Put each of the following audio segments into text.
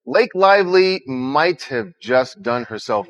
Blake Lively might have just done herself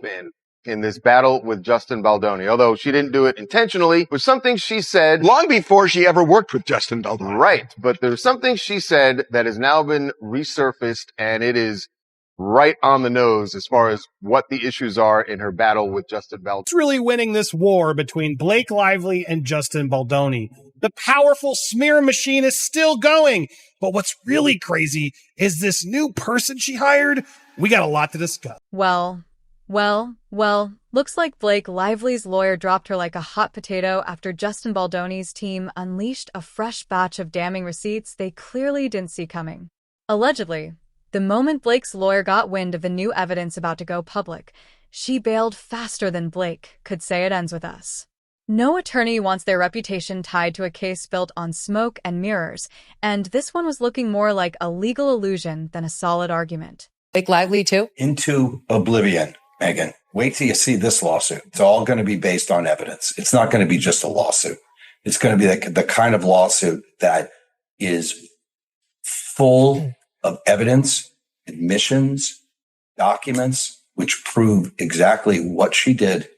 in this battle with Justin Baldoni, although she didn't do it intentionally. It was something she said long before she ever worked with Justin Baldoni. Right, but there's something she said that has now been resurfaced, and it is right on the nose as far as what the issues are in her battle with Justin Baldoni. It's really winning this war between Blake Lively and Justin Baldoni. The powerful smear machine is still going. But what's really crazy is this new person she hired. We got a lot to discuss. Well, looks like Blake Lively's lawyer dropped her like a hot potato after Justin Baldoni's team unleashed a fresh batch of damning receipts they clearly didn't see coming. Allegedly, the moment Blake's lawyer got wind of the new evidence about to go public, she bailed faster than Blake could say it ends with us. No attorney wants their reputation tied to a case built on smoke and mirrors, and this one was looking more like a legal illusion than a solid argument. Blake Lively, too? Into oblivion, Megan. Wait till you see this lawsuit. It's all going to be based on evidence. It's not going to be just a lawsuit. It's going to be the kind of lawsuit that is full of evidence, admissions, documents, which prove exactly what she did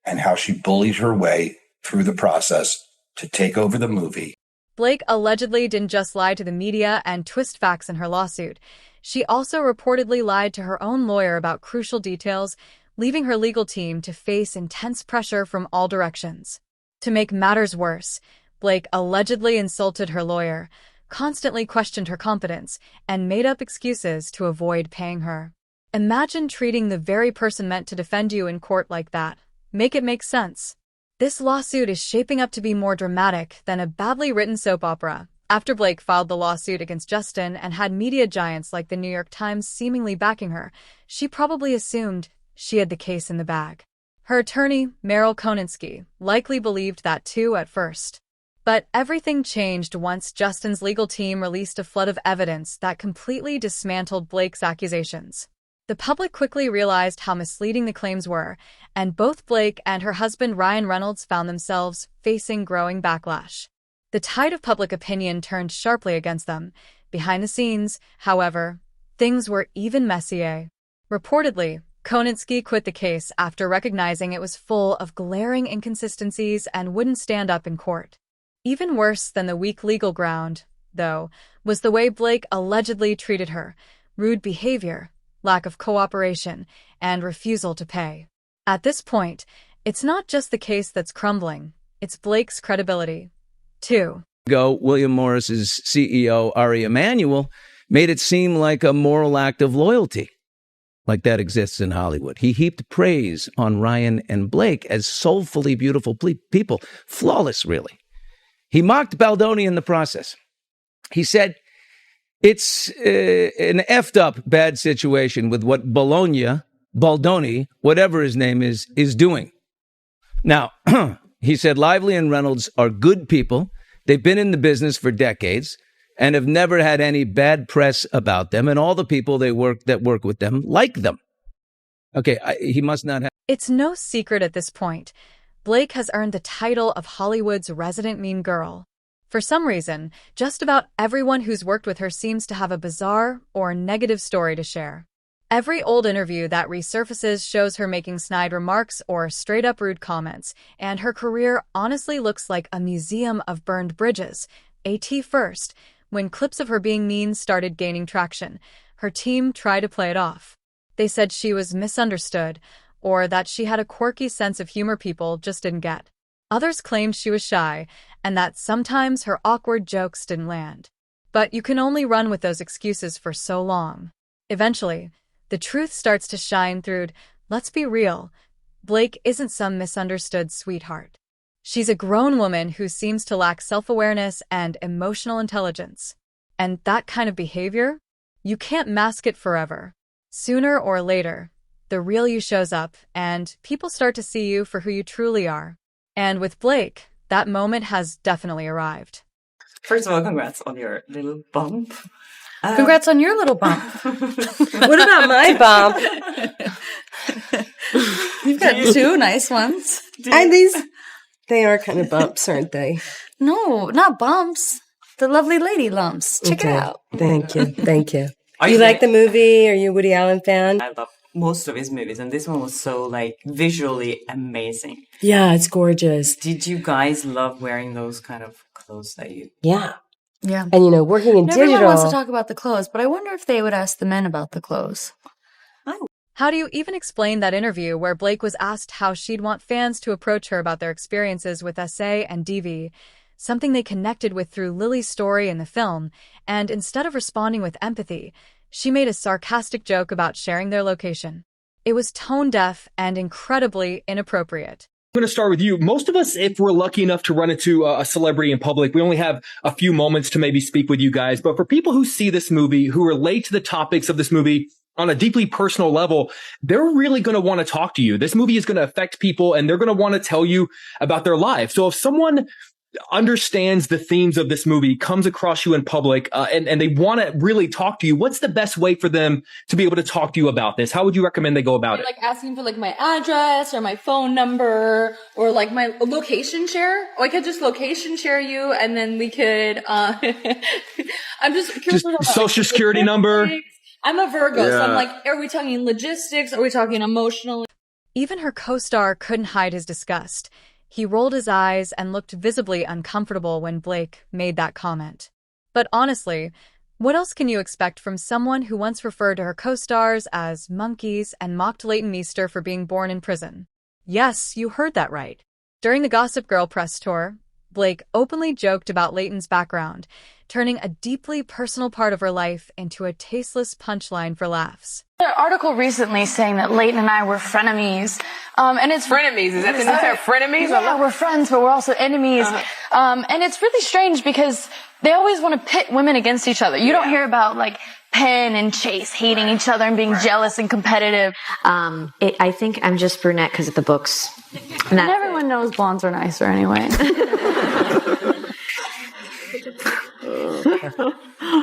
and how she bullied her way through the process to take over the movie. Blake allegedly didn't just lie to the media and twist facts in her lawsuit. She also reportedly lied to her own lawyer about crucial details, leaving her legal team to face intense pressure from all directions. To make matters worse, Blake allegedly insulted her lawyer, constantly questioned her competence, and made up excuses to avoid paying her. Imagine treating the very person meant to defend you in court like that. Make it make sense. This lawsuit is shaping up to be more dramatic than a badly written soap opera. After Blake filed the lawsuit against Justin and had media giants like the New York Times seemingly backing her, she probably assumed she had the case in the bag. Her attorney, Meryl Koninski, likely believed that too at first. But everything changed once Justin's legal team released a flood of evidence that completely dismantled Blake's accusations. The public quickly realized how misleading the claims were, and both Blake and her husband Ryan Reynolds found themselves facing growing backlash. The tide of public opinion turned sharply against them. Behind the scenes, however, things were even messier. Reportedly, Koninski quit the case after recognizing it was full of glaring inconsistencies and wouldn't stand up in court. Even worse than the weak legal ground, though, was the way Blake allegedly treated her: rude behavior, lack of cooperation, and refusal to pay. At this point, it's not just the case that's crumbling, it's Blake's credibility, too. William Morris's CEO, Ari Emanuel, made it seem like a moral act of loyalty, like that exists in Hollywood. He heaped praise on Ryan and Blake as soulfully beautiful people, flawless, really. He mocked Baldoni in the process. He said, it's an effed up bad situation with what Baldoni, whatever his name is doing. Now, he said Lively and Reynolds are good people. They've been in the business for decades and have never had any bad press about them. And all the people that work with them like them. Okay, he must not have. It's no secret at this point. Blake has earned the title of Hollywood's resident mean girl. For some reason, just about everyone who's worked with her seems to have a bizarre or negative story to share. Every old interview that resurfaces shows her making snide remarks or straight-up rude comments, and her career honestly looks like a museum of burned bridges. AT first, when clips of her being mean started gaining traction, her team tried to play it off. They said she was misunderstood, or that she had a quirky sense of humor people just didn't get. Others claimed she was shy, and that sometimes her awkward jokes didn't land. But you can only run with those excuses for so long. Eventually, the truth starts to shine through. Let's be real, Blake isn't some misunderstood sweetheart. She's a grown woman who seems to lack self-awareness and emotional intelligence. And that kind of behavior? You can't mask it forever. Sooner or later, the real you shows up, and people start to see you for who you truly are. And with Blake, that moment has definitely arrived. First of all, congrats on your little bump. Congrats on your little bump. What about my bump? You've got two nice ones. They are kind of bumps, aren't they? No, not bumps. The lovely lady lumps. Check it out. Thank you. You like the movie? Are you a Woody Allen fan? I love most of his movies, and this one was so like visually amazing. Yeah, it's gorgeous. Did you guys love wearing those kind of clothes that you? Yeah. Yeah. And, working in digital. Everyone wants to talk about the clothes, but I wonder if they would ask the men about the clothes. How do you even explain that interview where Blake was asked how she'd want fans to approach her about their experiences with SA and DV, something they connected with through Lily's story in the film, and instead of responding with empathy, she made a sarcastic joke about sharing their location. It was tone-deaf and incredibly inappropriate. I'm going to start with you. Most of us, if we're lucky enough to run into a celebrity in public, we only have a few moments to maybe speak with you guys. But for people who see this movie, who relate to the topics of this movie on a deeply personal level, they're really going to want to talk to you. This movie is going to affect people and they're going to want to tell you about their lives. So if someone understands the themes of this movie, comes across you in public, and they want to really talk to you, what's the best way for them to be able to talk to you about this? How would you recommend they go about it? Like asking for like my address or my phone number or like my location share. Or I could just location share you and then we could, I'm just curious about social security number. I'm a Virgo, so I'm like, are we talking logistics? Are we talking emotional? Even her co-star couldn't hide his disgust. He rolled his eyes and looked visibly uncomfortable when Blake made that comment. But honestly, what else can you expect from someone who once referred to her co-stars as monkeys and mocked Leighton Meester for being born in prison? Yes, you heard that right. During the Gossip Girl press tour, Blake openly joked about Leighton's background, turning a deeply personal part of her life into a tasteless punchline for laughs. An article recently saying that Leighton and I were frenemies. And it's frenemies. Is that the new term? Frenemies? Yeah, we're friends, but we're also enemies. And it's really strange because they always want to pit women against each other. You don't hear about like Penn and Chase hating each other and being jealous and competitive. I think I'm just brunette because of the books. And everyone knows blondes are nicer anyway.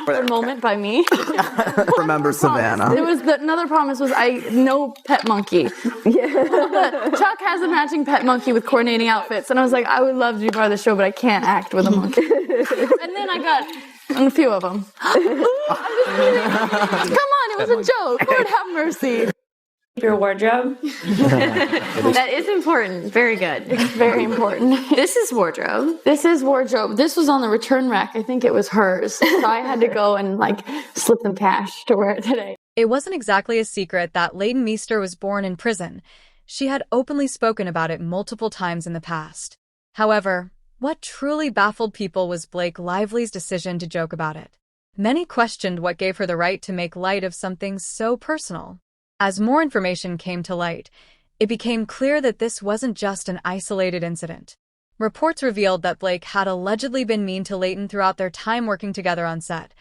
Third moment by me. Remember Savannah. It was another promise was no pet monkey. Yeah. Chuck has a matching pet monkey with coordinating outfits, and I was like, I would love to be part of the show, but I can't act with a monkey. And then I got a few of them. Come on, it was a joke. Lord have mercy. Your wardrobe. That is important. Very good. It's very important. This is wardrobe. This is wardrobe. This was on the return rack. I think it was hers. So I had to go and slip them cash to wear it today. It wasn't exactly a secret that Leighton Meester was born in prison. She had openly spoken about it multiple times in the past. However, what truly baffled people was Blake Lively's decision to joke about it. Many questioned what gave her the right to make light of something so personal. As more information came to light, it became clear that this wasn't just an isolated incident. Reports revealed that Blake had allegedly been mean to Leighton throughout their time working together on set.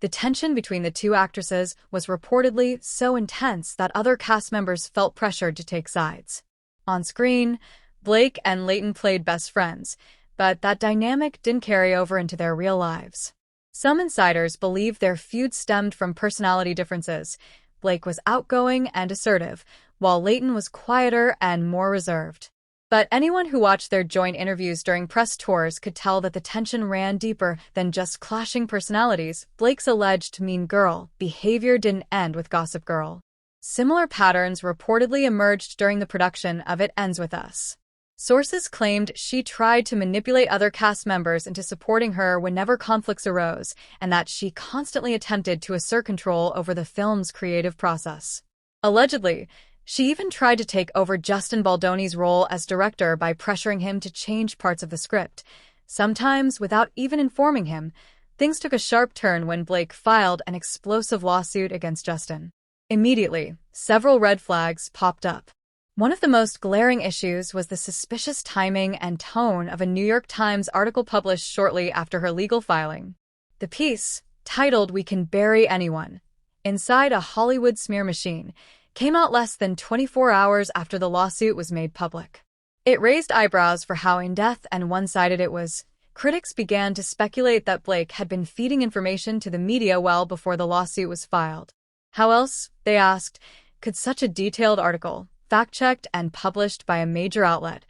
The tension between the two actresses was reportedly so intense that other cast members felt pressured to take sides. On screen, Blake and Leighton played best friends, but that dynamic didn't carry over into their real lives. Some insiders believe their feud stemmed from personality differences. Blake was outgoing and assertive, while Leighton was quieter and more reserved. But anyone who watched their joint interviews during press tours could tell that the tension ran deeper than just clashing personalities. Blake's alleged mean girl behavior didn't end with Gossip Girl. Similar patterns reportedly emerged during the production of It Ends With Us. Sources claimed she tried to manipulate other cast members into supporting her whenever conflicts arose, and that she constantly attempted to assert control over the film's creative process. Allegedly, she even tried to take over Justin Baldoni's role as director by pressuring him to change parts of the script. Sometimes, without even informing him, things took a sharp turn when Blake filed an explosive lawsuit against Justin. Immediately, several red flags popped up. One of the most glaring issues was the suspicious timing and tone of a New York Times article published shortly after her legal filing. The piece, titled "We Can Bury Anyone Inside a Hollywood Smear Machine," came out less than 24 hours after the lawsuit was made public. It raised eyebrows for how in-depth and one-sided it was. Critics began to speculate that Blake had been feeding information to the media well before the lawsuit was filed. How else, they asked, could such a detailed article, fact-checked and published by a major outlet,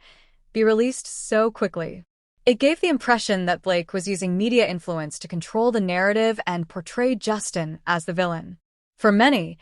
be released so quickly? It gave the impression that Blake was using media influence to control the narrative and portray Justin as the villain. For many,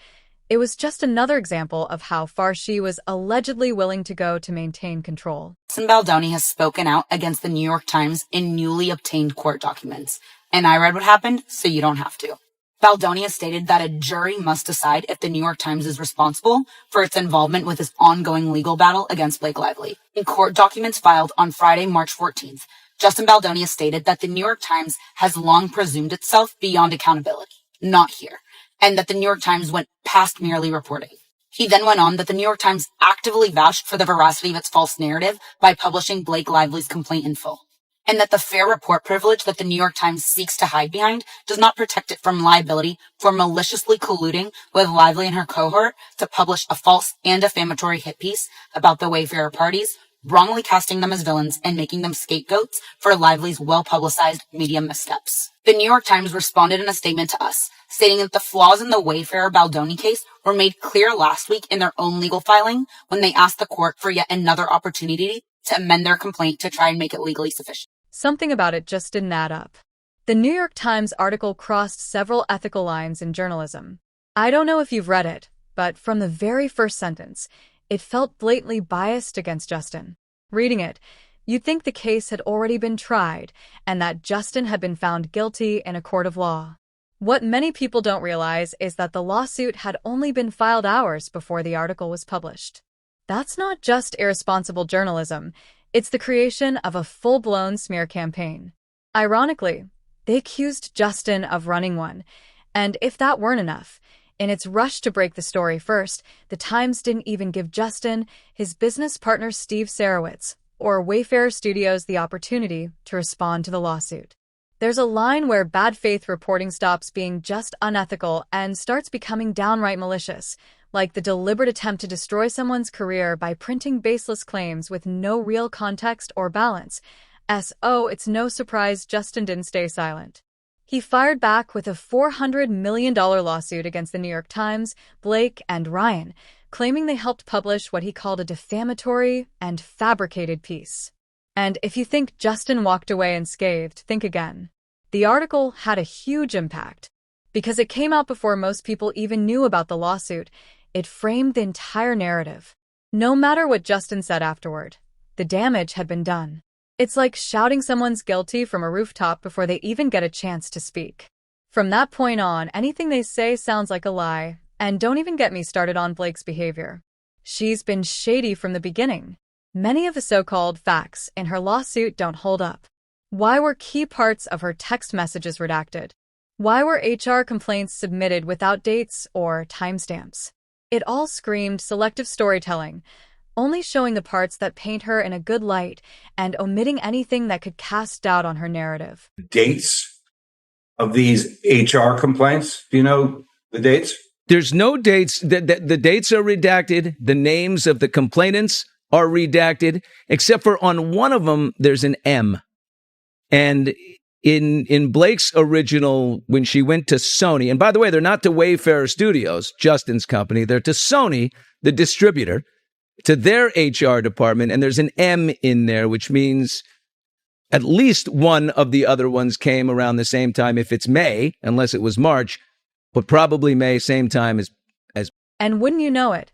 it was just another example of how far she was allegedly willing to go to maintain control. Justin Baldoni has spoken out against the New York Times in newly obtained court documents, and I read what happened, so you don't have to. Baldoni has stated that a jury must decide if the New York Times is responsible for its involvement with his ongoing legal battle against Blake Lively. In court documents filed on Friday, March 14th, Justin Baldoni has stated that the New York Times has long presumed itself beyond accountability, not here, and that the New York Times went past merely reporting. He then went on that the New York Times actively vouched for the veracity of its false narrative by publishing Blake Lively's complaint in full, and that the fair report privilege that the New York Times seeks to hide behind does not protect it from liability for maliciously colluding with Lively and her cohort to publish a false and defamatory hit piece about the Wayfarer parties, wrongly casting them as villains and making them scapegoats for Lively's well-publicized media missteps. The New York Times responded in a statement to us, stating that the flaws in the Wayfarer Baldoni case were made clear last week in their own legal filing when they asked the court for yet another opportunity to amend their complaint to try and make it legally sufficient. Something about it just didn't add up. The New York Times article crossed several ethical lines in journalism. I don't know if you've read it, but from the very first sentence, it felt blatantly biased against Justin. Reading it, you'd think the case had already been tried and that Justin had been found guilty in a court of law. What many people don't realize is that the lawsuit had only been filed hours before the article was published. That's not just irresponsible journalism, it's the creation of a full-blown smear campaign. Ironically, they accused Justin of running one, and if that weren't enough, in its rush to break the story first, the Times didn't even give Justin, his business partner Steve Sarowitz, or Wayfarer Studios the opportunity to respond to the lawsuit. There's a line where bad faith reporting stops being just unethical and starts becoming downright malicious, like the deliberate attempt to destroy someone's career by printing baseless claims with no real context or balance. It's no surprise Justin didn't stay silent. He fired back with a $400 million lawsuit against the New York Times, Blake, and Ryan, claiming they helped publish what he called a defamatory and fabricated piece. And if you think Justin walked away unscathed, think again. The article had a huge impact. Because it came out before most people even knew about the lawsuit, it framed the entire narrative. No matter what Justin said afterward, the damage had been done. It's like shouting someone's guilty from a rooftop before they even get a chance to speak. From that point on, anything they say sounds like a lie, and don't even get me started on Blake's behavior. She's been shady from the beginning. Many of the so-called facts in her lawsuit don't hold up. Why were key parts of her text messages redacted? Why were HR complaints submitted without dates or timestamps? It all screamed selective storytelling, only showing the parts that paint her in a good light and omitting anything that could cast doubt on her narrative. Dates of these HR complaints? Do you know the dates? There's no dates. The dates are redacted. The names of the complainants are redacted, except for on one of them, there's an M. And in Blake's original, when she went to Sony, and by the way, they're not to Wayfarer Studios, Justin's company, they're to Sony, the distributor, to their HR department, and there's an M in there, which means at least one of the other ones came around the same time. If it's May, unless it was March, but probably May, same time as. And wouldn't you know it,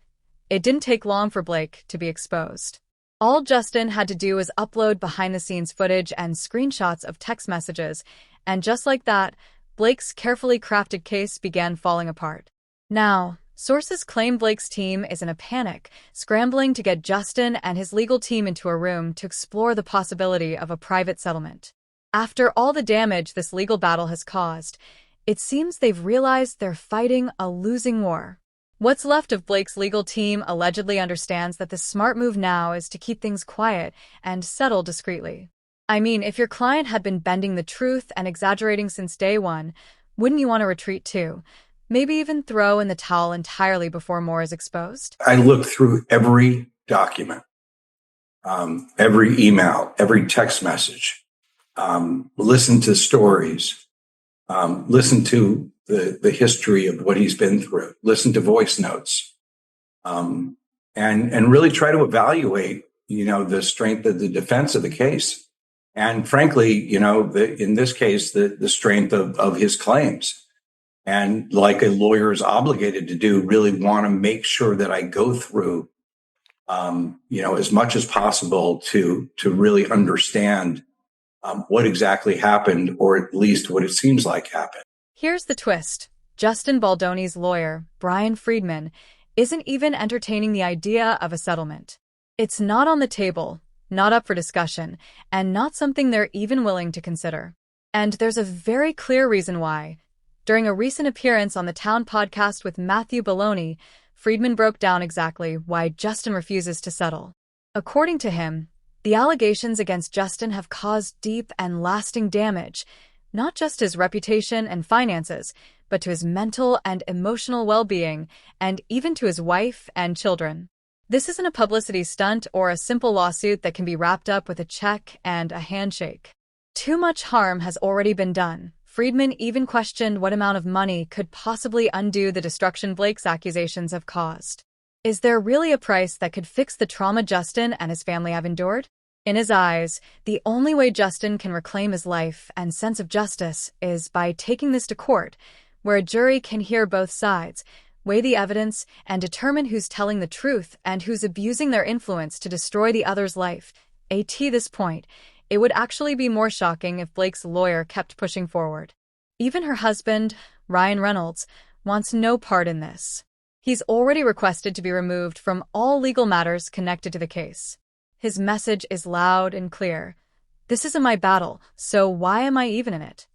it didn't take long for Blake to be exposed. All Justin had to do was upload behind-the-scenes footage and screenshots of text messages, and just like that, Blake's carefully crafted case began falling apart. Now, sources claim Blake's team is in a panic, scrambling to get Justin and his legal team into a room to explore the possibility of a private settlement. After all the damage this legal battle has caused, it seems they've realized they're fighting a losing war. What's left of Blake's legal team allegedly understands that the smart move now is to keep things quiet and settle discreetly. I mean, if your client had been bending the truth and exaggerating since day one, wouldn't you want to retreat too? Maybe even throw in the towel entirely before more is exposed? I looked through every document, every email, every text message, listened to stories, listened to the history of what he's been through, listen to voice notes, and really try to evaluate, the strength of the defense of the case. And frankly, in this case, the strength of his claims. and like a lawyer is obligated to do, really want to make sure that I go through, as much as possible to really understand what exactly happened, or at least what it seems like happened. Here's the twist. Justin Baldoni's lawyer, Brian Friedman, isn't even entertaining the idea of a settlement. It's not on the table, not up for discussion, and not something they're even willing to consider. And there's a very clear reason why. During a recent appearance on the Town podcast with Matthew Belloni, Friedman broke down exactly why Justin refuses to settle. According to him, the allegations against Justin have caused deep and lasting damage, not just his reputation and finances, but to his mental and emotional well-being, and even to his wife and children. This isn't a publicity stunt or a simple lawsuit that can be wrapped up with a check and a handshake. Too much harm has already been done. Friedman even questioned what amount of money could possibly undo the destruction Blake's accusations have caused. Is there really a price that could fix the trauma Justin and his family have endured? In his eyes, the only way Justin can reclaim his life and sense of justice is by taking this to court, where a jury can hear both sides, weigh the evidence, and determine who's telling the truth and who's abusing their influence to destroy the other's life. At this point, it would actually be more shocking if Blake's lawyer kept pushing forward. Even her husband, Ryan Reynolds, wants no part in this. He's already requested to be removed from all legal matters connected to the case. His message is loud and clear. This isn't my battle, so why am I even in it?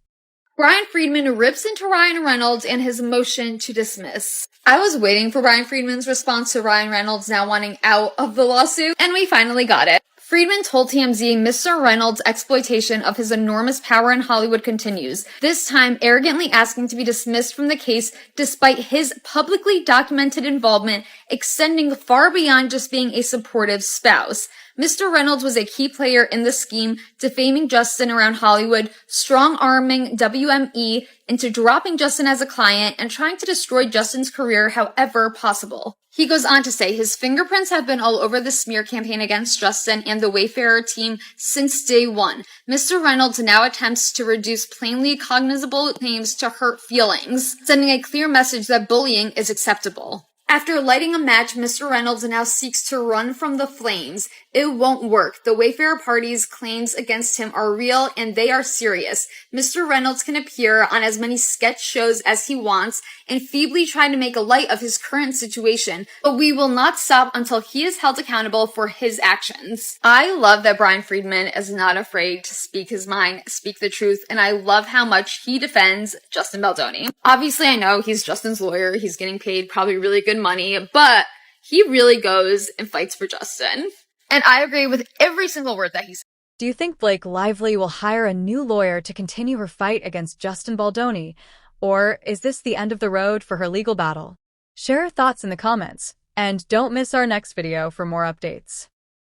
Brian Friedman rips into Ryan Reynolds and his motion to dismiss. I was waiting for Brian Friedman's response to Ryan Reynolds now wanting out of the lawsuit, and we finally got it. Friedman told TMZ Mr. Reynolds' exploitation of his enormous power in Hollywood continues, this time arrogantly asking to be dismissed from the case despite his publicly documented involvement extending far beyond just being a supportive spouse. Mr. Reynolds was a key player in the scheme, defaming Justin around Hollywood, strong-arming WME into dropping Justin as a client and trying to destroy Justin's career however possible. He goes on to say his fingerprints have been all over the smear campaign against Justin and the Wayfarer team since day one. Mr. Reynolds now attempts to reduce plainly cognizable claims to hurt feelings, sending a clear message that bullying is acceptable. After lighting a match, Mr. Reynolds now seeks to run from the flames. It won't work. The Wayfarer party's claims against him are real and they are serious. Mr. Reynolds can appear on as many sketch shows as he wants and feebly try to make a light of his current situation, but we will not stop until he is held accountable for his actions. I love that Brian Friedman is not afraid to speak his mind, speak the truth, and I love how much he defends Justin Baldoni. Obviously, I know he's Justin's lawyer. He's getting paid probably really good money, but he really goes and fights for Justin. And I agree with every single word that he said. Do you think Blake Lively will hire a new lawyer to continue her fight against Justin Baldoni? Or is this the end of the road for her legal battle? Share your thoughts in the comments, and don't miss our next video for more updates.